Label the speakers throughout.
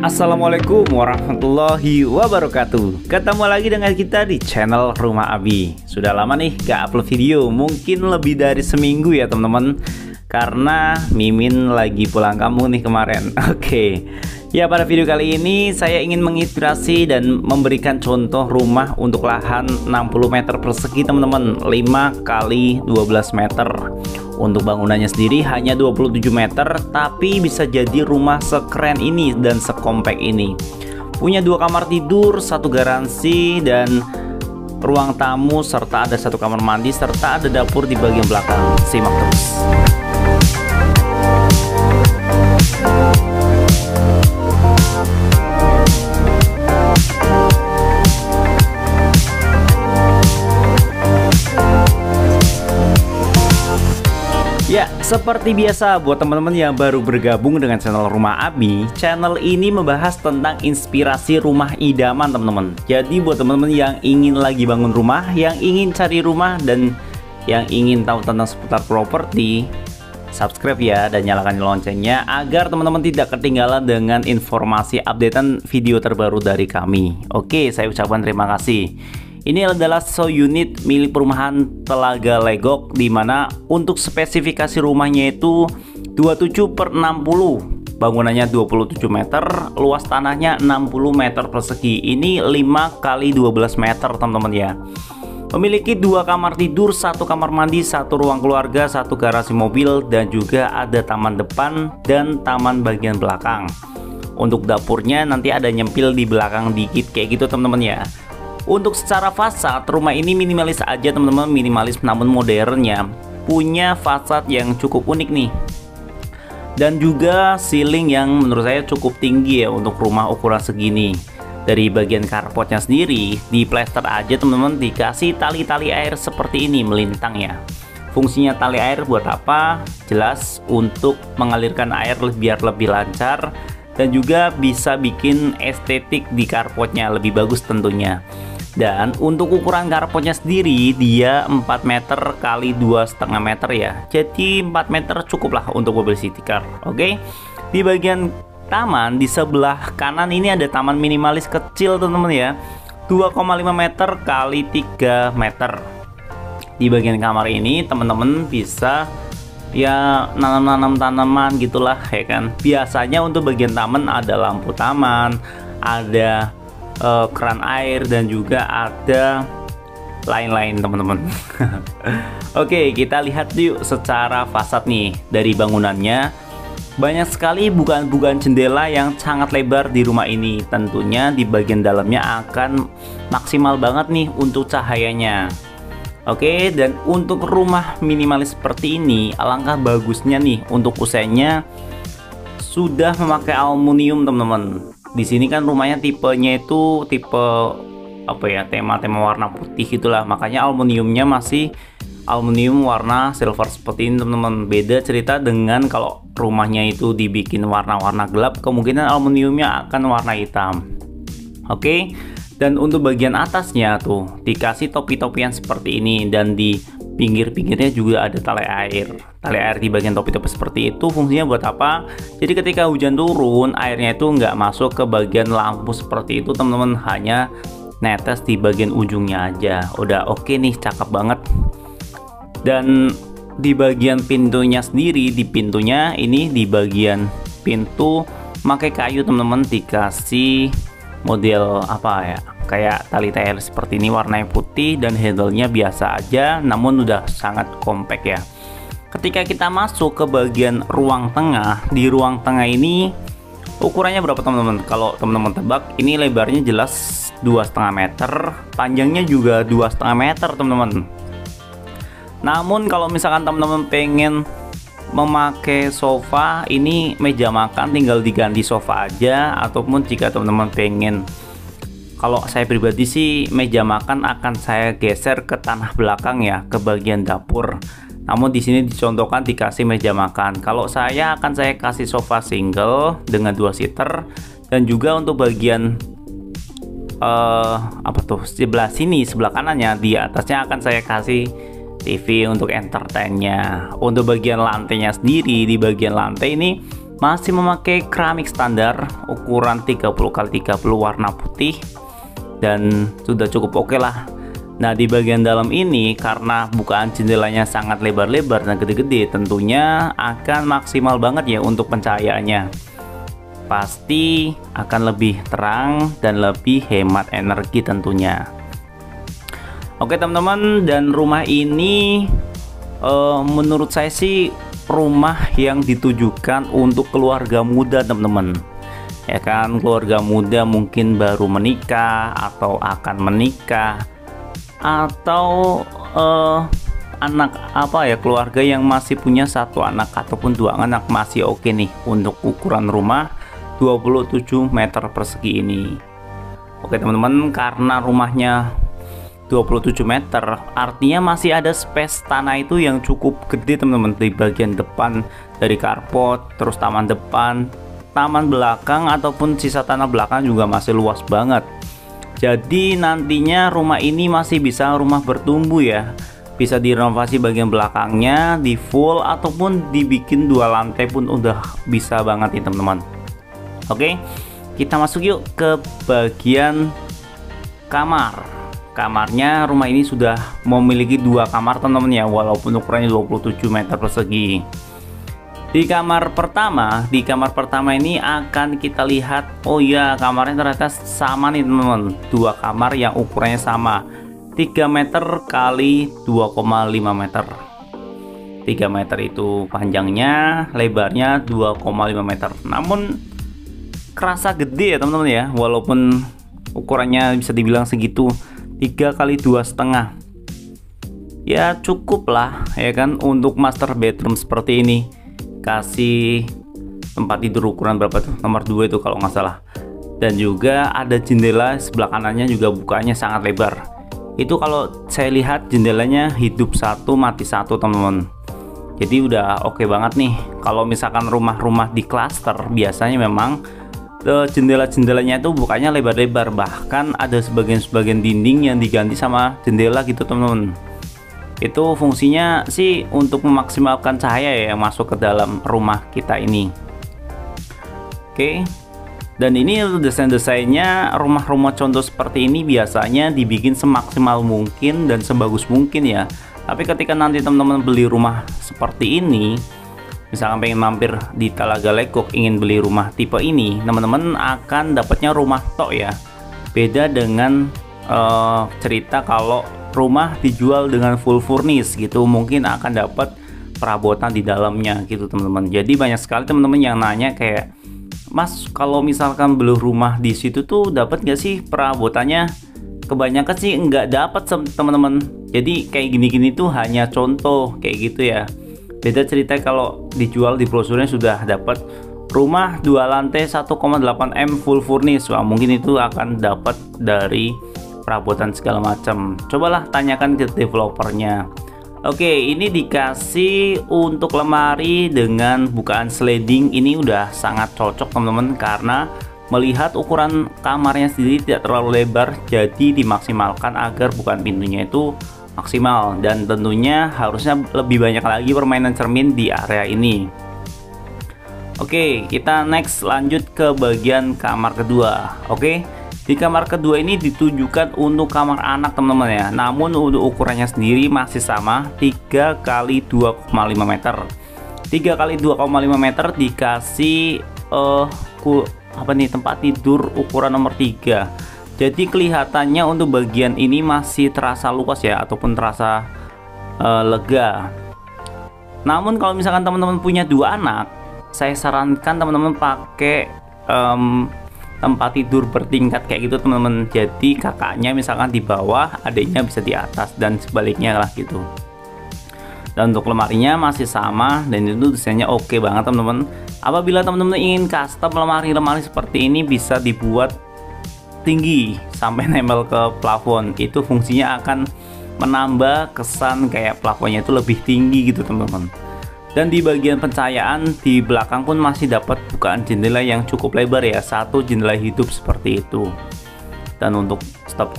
Speaker 1: Assalamualaikum warahmatullahi wabarakatuh. Ketemu lagi dengan kita di channel Rumah Abi. Sudah lama nih gak upload video, mungkin lebih dari seminggu ya teman-teman, karena Mimin lagi pulang kampung nih kemarin. Oke. Ya, pada video kali ini saya ingin menginspirasi dan memberikan contoh rumah untuk lahan 60 meter persegi teman-teman, 5 kali 12 meter. Untuk bangunannya sendiri hanya 27 meter, tapi bisa jadi rumah sekeren ini dan sekompak ini. Punya 2 kamar tidur, 1 garansi, dan ruang tamu, serta ada 1 kamar mandi, serta ada dapur di bagian belakang. Simak terus. Ya, seperti biasa buat teman-teman yang baru bergabung dengan channel Rumah Abi, channel ini membahas tentang inspirasi rumah idaman teman-teman. Jadi buat teman-teman yang ingin lagi bangun rumah, yang ingin cari rumah, dan yang ingin tahu tentang seputar properti, subscribe ya dan nyalakan loncengnya agar teman-teman tidak ketinggalan dengan informasi updatean video terbaru dari kami. Oke, saya ucapkan terima kasih. Ini adalah show unit milik perumahan Telaga Legok, dimana untuk spesifikasi rumahnya itu 27/60, bangunannya 27 meter, luas tanahnya 60 meter persegi. Ini 5 kali 12 meter teman-teman ya. Memiliki 2 kamar tidur, 1 kamar mandi, 1 ruang keluarga, 1 garasi mobil, dan juga ada taman depan dan taman bagian belakang. Untuk dapurnya nanti ada nyempil di belakang dikit kayak gitu teman-teman ya. Untuk secara fasad, rumah ini minimalis aja teman-teman, minimalis namun modernnya. Punya fasad yang cukup unik nih. Dan juga ceiling yang menurut saya cukup tinggi ya untuk rumah ukuran segini. Dari bagian carportnya sendiri, di plester aja teman-teman, dikasih tali-tali air seperti ini melintang ya. Fungsinya tali air buat apa? Jelas untuk mengalirkan air biar lebih lancar, dan juga bisa bikin estetik di carportnya lebih bagus tentunya. Dan untuk ukuran carportnya sendiri dia 4 meter kali 2,5 meter ya. Jadi 4 meter cukuplah untuk mobil city car. Oke. Di bagian taman di sebelah kanan ini ada taman minimalis kecil teman-teman ya. 2,5 meter kali 3 meter. Di bagian kamar ini teman-teman bisa ya nanam-nanam tanaman gitulah ya kan. Biasanya untuk bagian taman ada lampu taman, ada keran air, dan juga ada lain-lain teman-teman. Oke, kita lihat yuk secara fasad nih. Dari bangunannya banyak sekali bukaan-bukaan jendela yang sangat lebar di rumah ini. Tentunya di bagian dalamnya akan maksimal banget nih untuk cahayanya. Oke, dan untuk rumah minimalis seperti ini alangkah bagusnya nih untuk usianya sudah memakai aluminium teman-teman. Di sini kan rumahnya tipenya itu tipe apa ya, tema-tema warna putih gitulah, makanya aluminiumnya masih aluminium warna silver seperti ini teman-teman. Beda cerita dengan kalau rumahnya itu dibikin warna-warna gelap, kemungkinan aluminiumnya akan warna hitam. Oke. Dan untuk bagian atasnya tuh dikasih topi-topian seperti ini, dan di pinggir-pinggirnya juga ada tali air. Tali air di bagian topi-topi seperti itu fungsinya buat apa? Jadi ketika hujan turun, airnya itu nggak masuk ke bagian lampu seperti itu teman-teman, hanya netes di bagian ujungnya aja. Udah oke nih, cakep banget. Dan di bagian pintunya sendiri, di pintunya ini di bagian pintu pakai kayu teman-teman, dikasih model apa ya, kayak tali air seperti ini, warnanya putih, dan handle-nya biasa aja namun udah sangat kompak ya. Ketika kita masuk ke bagian ruang tengah, di ruang tengah ini ukurannya berapa teman-teman? Kalau teman-teman tebak, ini lebarnya jelas 2,5 meter, panjangnya juga 2,5 meter teman-teman. Namun kalau misalkan teman-teman pengen memakai sofa, ini meja makan tinggal diganti sofa aja, ataupun jika teman-teman pengen, kalau saya pribadi sih meja makan akan saya geser ke tanah belakang ya, ke bagian dapur. Namun di sini dicontohkan dikasih meja makan. Kalau saya akan saya kasih sofa single dengan 2 seater, dan juga untuk bagian apa tuh sebelah sini, sebelah kanannya, di atasnya akan saya kasih TV untuk entertainnya. Untuk bagian lantainya sendiri, di bagian lantai ini Masih memakai keramik standar ukuran 30x30 warna putih dan sudah cukup oke lah. Nah, di bagian dalam ini karena bukaan jendelanya sangat lebar-lebar dan gede-gede, tentunya akan maksimal banget ya untuk pencahayaannya. Pasti akan lebih terang dan lebih hemat energi tentunya. Oke teman-teman, dan rumah ini menurut saya sih rumah yang ditujukan untuk keluarga muda teman-teman, ya kan. Keluarga muda mungkin baru menikah atau akan menikah, atau anak keluarga yang masih punya satu anak ataupun dua anak, masih oke nih untuk ukuran rumah 27 meter persegi ini. Oke teman-teman, karena rumahnya 27 meter, artinya masih ada space tanah itu yang cukup gede teman-teman, di bagian depan dari carport, terus taman depan, taman belakang ataupun sisa tanah belakang juga masih luas banget. Jadi nantinya rumah ini masih bisa rumah bertumbuh ya, bisa direnovasi bagian belakangnya di full ataupun dibikin 2 lantai pun udah bisa banget nih teman-teman. Oke, kita masuk yuk ke bagian kamar. Kamarnya rumah ini sudah memiliki 2 kamar teman-teman ya, walaupun ukurannya 27 meter persegi. Di kamar pertama ini akan kita lihat, oh ya, kamarnya ternyata sama nih teman-teman, 2 kamar yang ukurannya sama, 3 meter kali 2,5 meter. 3 meter itu panjangnya, lebarnya 2,5 meter. Namun kerasa gede ya teman-teman ya, walaupun ukurannya bisa dibilang segitu. 3 kali 2,5 ya cukup lah ya kan untuk master bedroom seperti ini. Kasih tempat tidur ukuran berapa tuh, nomor 2 itu kalau nggak salah, dan juga ada jendela sebelah kanannya juga bukanya sangat lebar. Itu kalau saya lihat jendelanya hidup 1 mati 1 teman-teman, jadi udah oke banget nih. Kalau misalkan rumah-rumah di klaster biasanya memang jendela-jendelanya itu bukanya lebar-lebar, bahkan ada sebagian dinding yang diganti sama jendela gitu teman-teman. Itu fungsinya sih untuk memaksimalkan cahaya ya yang masuk ke dalam rumah kita ini. Oke, dan ini desain-desainnya rumah-rumah contoh seperti ini biasanya dibikin semaksimal mungkin dan sebagus mungkin ya. Tapi ketika nanti teman-teman beli rumah seperti ini, misalkan pengen mampir di Talaga Legok ingin beli rumah tipe ini, teman-teman akan dapatnya rumah tok ya. Beda dengan cerita kalau rumah dijual dengan full furnish gitu, mungkin akan dapat perabotan di dalamnya gitu teman-teman. Jadi banyak sekali teman-teman yang nanya kayak, Mas, kalau misalkan beli rumah di situ tuh dapat gak sih perabotannya? Kebanyakan sih nggak dapat teman-teman. Jadi kayak gini-gini tuh hanya contoh kayak gitu ya. Beda cerita kalau dijual di brosurnya sudah dapat rumah 2 lantai 1,8 M full furnish. Wah, mungkin itu akan dapat dari perabotan segala macam. Cobalah tanyakan ke developernya. Oke, ini dikasih untuk lemari dengan bukaan sliding. Ini udah sangat cocok teman-teman, karena melihat ukuran kamarnya sendiri tidak terlalu lebar, jadi dimaksimalkan agar bukaan pintunya itu maksimal, dan tentunya harusnya lebih banyak lagi permainan cermin di area ini. Oke, kita next lanjut ke bagian kamar kedua. Oke, di kamar kedua ini ditujukan untuk kamar anak teman-teman ya, namun untuk ukurannya sendiri masih sama, 3 kali 2,5 meter. 3 kali 2,5 meter dikasih tempat tidur ukuran nomor 3. Jadi kelihatannya untuk bagian ini masih terasa luas ya, ataupun terasa lega. Namun kalau misalkan teman-teman punya 2 anak, saya sarankan teman-teman pakai tempat tidur bertingkat kayak gitu teman-teman. Jadi kakaknya misalkan di bawah, adiknya bisa di atas, dan sebaliknya lah gitu. Dan untuk lemarinya masih sama, dan itu desainnya oke banget teman-teman. Apabila teman-teman ingin custom lemari seperti ini, bisa dibuat tinggi sampai nempel ke plafon. Itu fungsinya akan menambah kesan kayak plafonnya itu lebih tinggi gitu teman-teman. Dan di bagian pencahayaan di belakang pun masih dapat bukaan jendela yang cukup lebar ya, 1 jendela hidup seperti itu. Dan untuk stop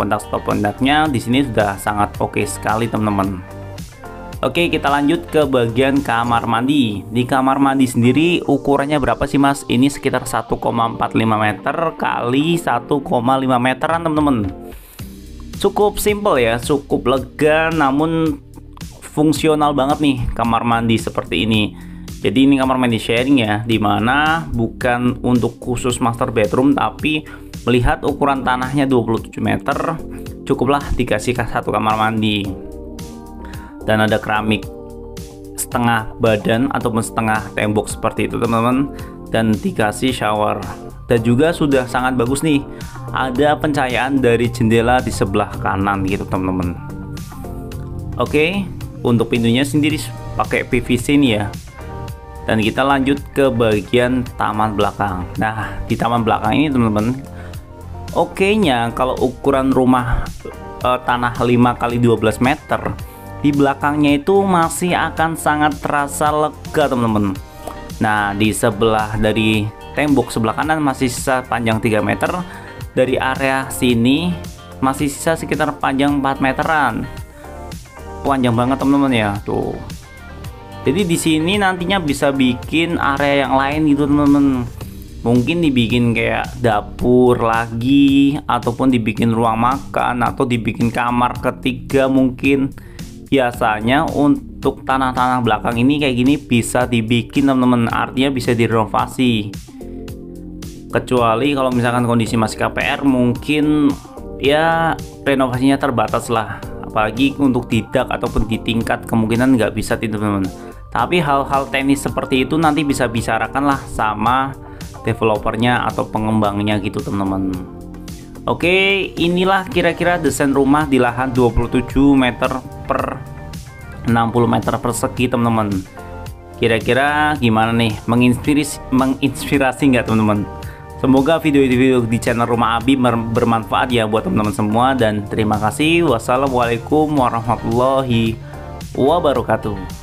Speaker 1: kontaknya di sini sudah sangat oke sekali teman-teman. Oke, kita lanjut ke bagian kamar mandi. Di kamar mandi sendiri ukurannya berapa sih Mas? Ini sekitar 1,45 meter kali 1,5 meteran teman-teman. Cukup simple ya, cukup lega, namun fungsional banget nih kamar mandi seperti ini. Jadi ini kamar mandi sharing ya, dimana bukan untuk khusus master bedroom, tapi melihat ukuran tanahnya 27 meter, cukuplah dikasih satu kamar mandi. Dan ada keramik setengah badan ataupun setengah tembok seperti itu teman-teman, dan dikasih shower. Dan juga sudah sangat bagus nih, ada pencahayaan dari jendela di sebelah kanan gitu teman-teman. Oke, untuk pintunya sendiri pakai PVC nih ya. Dan kita lanjut ke bagian taman belakang. Nah, di taman belakang ini teman-teman, oke-nya kalau ukuran rumah tanah 5 kali 12 meter, di belakangnya itu masih akan sangat terasa lega teman-teman. Nah, di sebelah dari tembok sebelah kanan masih sisa panjang 3 meter. Dari area sini masih sisa sekitar panjang 4 meteran. Panjang banget teman-teman ya, tuh. Jadi di sini nantinya bisa bikin area yang lain gitu teman-teman. Mungkin dibikin kayak dapur lagi, ataupun dibikin ruang makan, atau dibikin kamar ketiga mungkin. Biasanya untuk tanah-tanah belakang ini kayak gini bisa dibikin teman-teman, artinya bisa direnovasi. Kecuali kalau misalkan kondisi masih KPR, mungkin ya renovasinya terbatas lah. Apalagi untuk tidak ataupun di tingkat kemungkinan nggak bisa teman-teman. Tapi hal-hal teknis seperti itu nanti bisa bicarakan lah sama developernya atau pengembangnya gitu teman-teman. Oke, inilah kira-kira desain rumah di lahan 27 meter per 60 meter persegi teman-teman. Kira-kira gimana nih? Menginspirasi nggak teman-teman? Semoga video-video di channel Rumah Abi bermanfaat ya buat teman-teman semua, dan terima kasih. Wassalamualaikum warahmatullahi wabarakatuh.